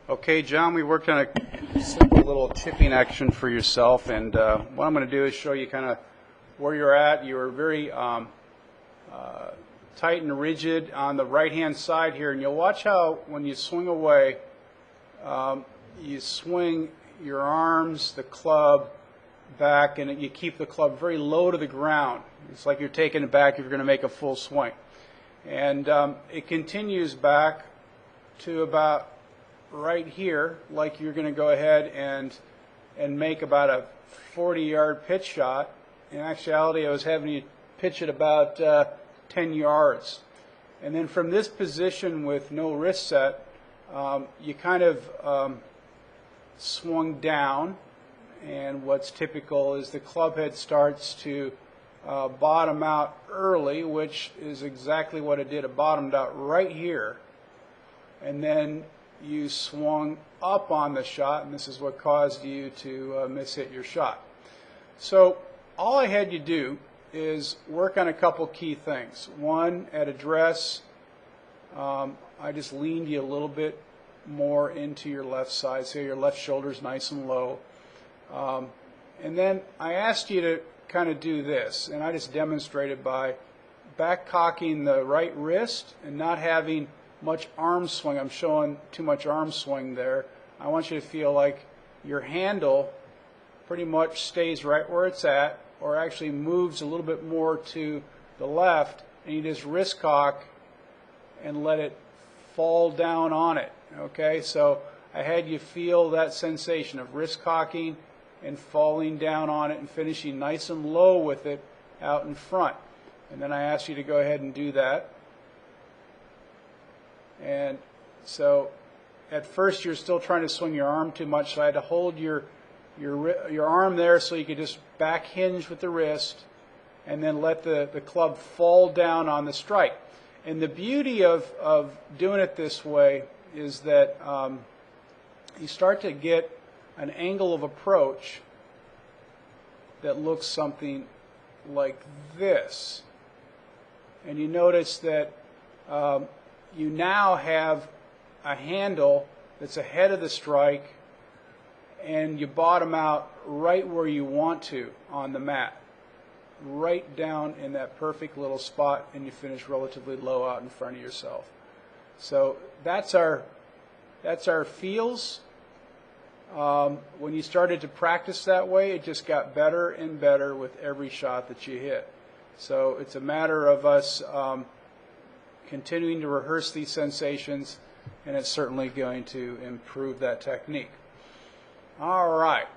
Okay, John, we worked on a simple little chipping action for yourself, and what I'm going to do is show you kind of where you're at. You are very tight and rigid on the right-hand side here, and you'll watch how when you swing away, you swing your arms, the club, back, and you keep the club very low to the ground. It's like you're taking it back if you're going to make a full swing. And it continues back to about right here, like you're going to go ahead and make about a 40-yard pitch shot. In actuality, I was having you pitch it about 10 yards. And then from this position with no wrist set, you kind of swung down, and what's typical is the club head starts to bottom out early, which is exactly what it did. It bottomed out right here, and then you swung up on the shot, and this is what caused you to mishit your shot. So all I had you do is work on a couple key things. One, at address, I just leaned you a little bit more into your left side, so your left shoulder's nice and low. And then I asked you to kind of do this, and I just demonstrated by back cocking the right wrist and not having much arm swing. I'm showing too much arm swing there. I want you to feel like your handle pretty much stays right where it's at, or actually moves a little bit more to the left, and you just wrist cock and let it fall down on it. Okay, so I had you feel that sensation of wrist cocking and falling down on it and finishing nice and low with it out in front. And then I asked you to go ahead and do that. And so at first you're still trying to swing your arm too much, so I had to hold your arm there so you could just back hinge with the wrist and then let the club fall down on the strike. And the beauty of doing it this way is that you start to get an angle of approach that looks something like this. And you notice that you now have a handle that's ahead of the strike, and you bottom out right where you want to on the mat, right down in that perfect little spot, and you finish relatively low out in front of yourself. So that's our feels. When you started to practice that way, it just got better and better with every shot that you hit. So it's a matter of us continuing to rehearse these sensations, and it's certainly going to improve that technique. All right.